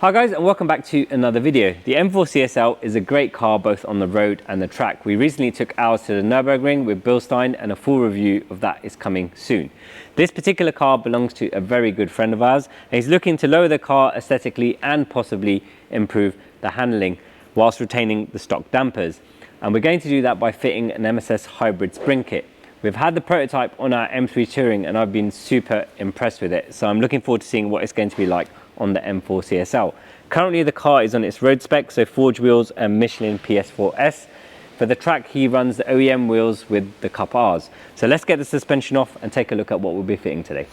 Hi guys, and welcome back to another video. The M4 CSL is a great car both on the road and the track. We recently took ours to the Nürburgring with Bilstein, and a full review of that is coming soon. This particular car belongs to a very good friend of ours, and he's looking to lower the car aesthetically and possibly improve the handling whilst retaining the stock dampers. And we're going to do that by fitting an MSS Hybrid spring kit. We've had the prototype on our M3 Touring and I've been super impressed with it. So I'm looking forward to seeing what it's going to be like on the M4 CSL. Currently the car is on its road spec, so forged wheels and Michelin PS4S. For the track he runs the OEM wheels with the Cup Rs. So let's get the suspension off and take a look at what we'll be fitting today.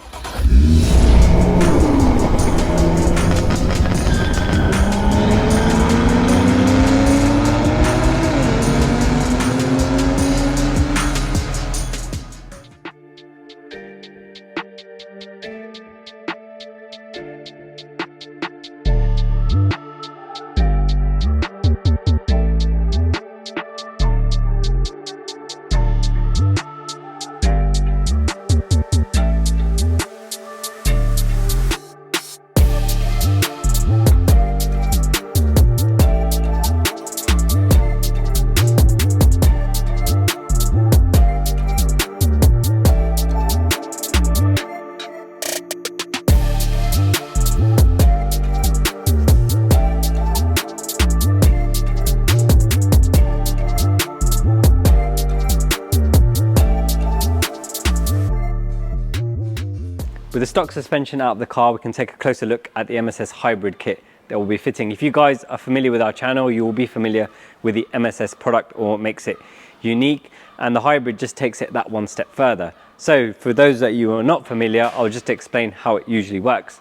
With the stock suspension out of the car, we can take a closer look at the MSS Hybrid kit that we'll be fitting. If you guys are familiar with our channel, you will be familiar with the MSS product or what makes it unique, and the Hybrid just takes it that one step further. So for those that you are not familiar, I'll just explain how it usually works.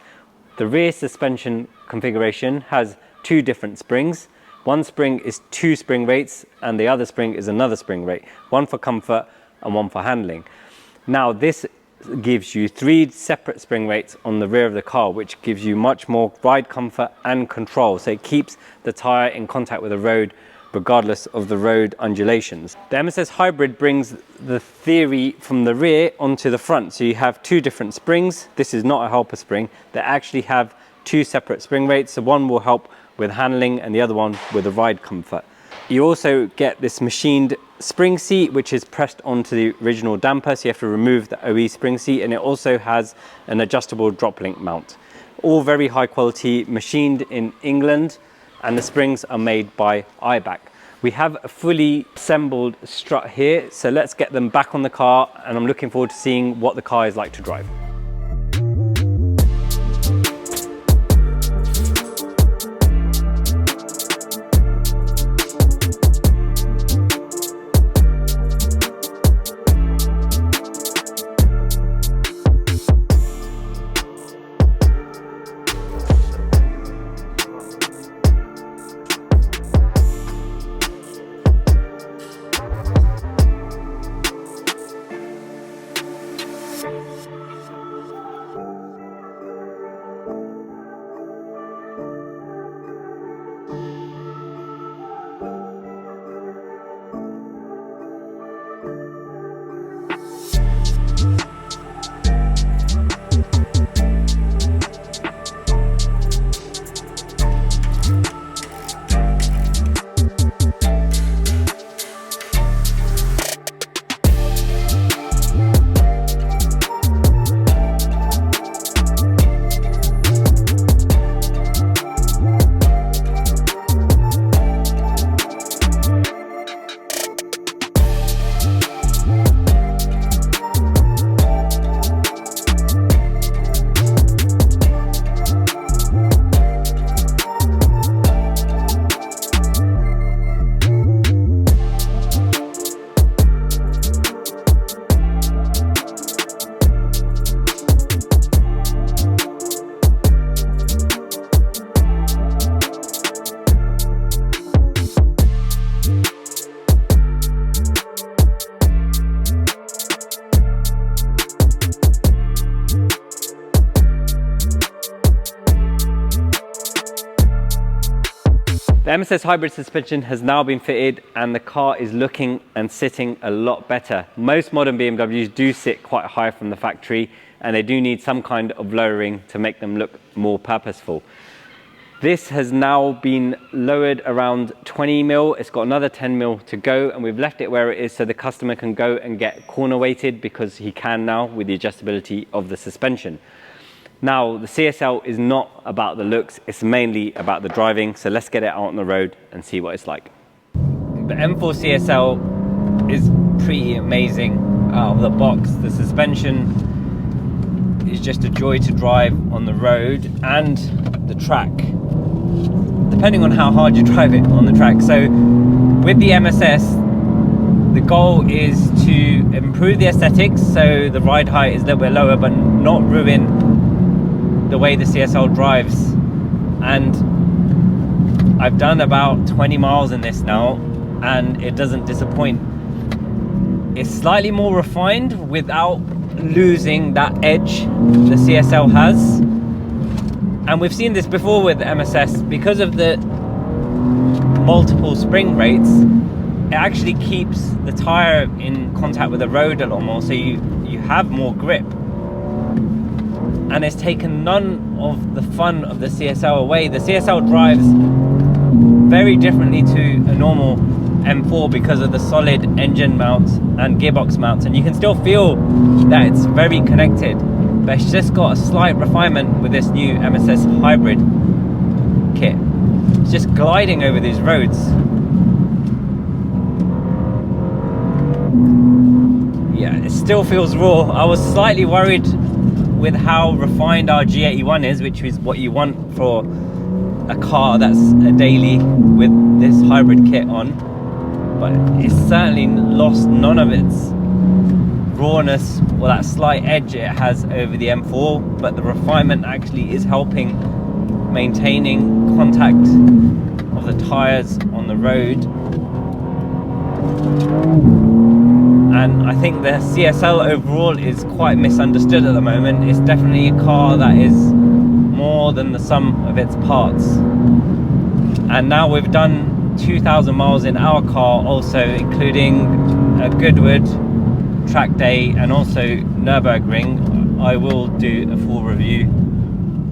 The rear suspension configuration has two different springs. One spring is two spring rates and the other spring is another spring rate, one for comfort and one for handling. Now this gives you three separate spring rates on the rear of the car, which gives you much more ride comfort and control. So it keeps the tyre in contact with the road regardless of the road undulations. The MSS Hybrid brings the theory from the rear onto the front. So you have two different springs. This is not a helper spring. They actually have two separate spring rates. So one will help with handling and the other one with the ride comfort. You also get this machined spring seat which is pressed onto the original damper, so you have to remove the OE spring seat, and it also has an adjustable drop link mount. All very high quality, machined in England, and the springs are made by IBAC. We have a fully assembled strut here, so let's get them back on the car, and I'm looking forward to seeing what the car is like to drive. The MSS Hybrid Suspension has now been fitted and the car is looking and sitting a lot better. Most modern BMWs do sit quite high from the factory and they do need some kind of lowering to make them look more purposeful. This has now been lowered around 20 mil. It's got another 10 mil to go, and we've left it where it is so the customer can go and get corner weighted, because he can now with the adjustability of the suspension. Now, the CSL is not about the looks, it's mainly about the driving. So let's get it out on the road and see what it's like. The M4 CSL is pretty amazing out of the box. The suspension is just a joy to drive on the road and the track, depending on how hard you drive it on the track. So with the MSS, the goal is to improve the aesthetics, so the ride height is a little bit lower, but not ruin the way the CSL drives. And I've done about 20 miles in this now, and it doesn't disappoint. It's slightly more refined without losing that edge the CSL has. And we've seen this before with the MSS, because of the multiple spring rates, it actually keeps the tire in contact with the road a lot more, so you have more grip. And it's taken none of the fun of the CSL away. The CSL drives very differently to a normal M4 because of the solid engine mount and gearbox mount, and you can still feel that it's very connected, but it's just got a slight refinement with this new MSS Hybrid kit. It's just gliding over these roads. Yeah, it still feels raw. I was slightly worried with how refined our G81 is, which is what you want for a car that's a daily with this hybrid kit on, but it's certainly lost none of its rawness or that slight edge it has over the M4, but the refinement actually is helping maintaining contact of the tires on the road. And I think the CSL overall is quite misunderstood at the moment. It's definitely a car that is more than the sum of its parts. And now we've done 2,000 miles in our car also, including a Goodwood track day and also Nürburgring. I will do a full review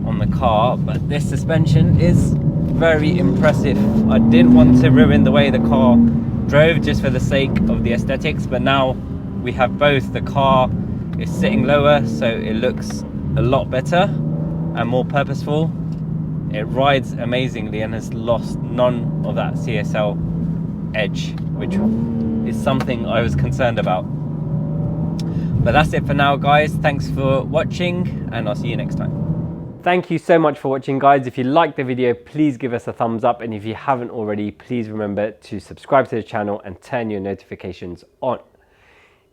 on the car, but this suspension is very impressive. I didn't want to ruin the way the car drove just for the sake of the aesthetics, but now we have both. The car is sitting lower, so it looks a lot better and more purposeful. It rides amazingly and has lost none of that CSL edge, which is something I was concerned about. But that's it for now, guys. Thanks for watching, and I'll see you next time. Thank you so much for watching, guys. If you liked the video, please give us a thumbs up, and if you haven't already, please remember to subscribe to the channel and turn your notifications on.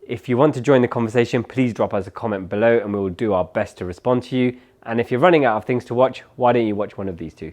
If you want to join the conversation, please drop us a comment below and we will do our best to respond to you. And if you're running out of things to watch, why don't you watch one of these two?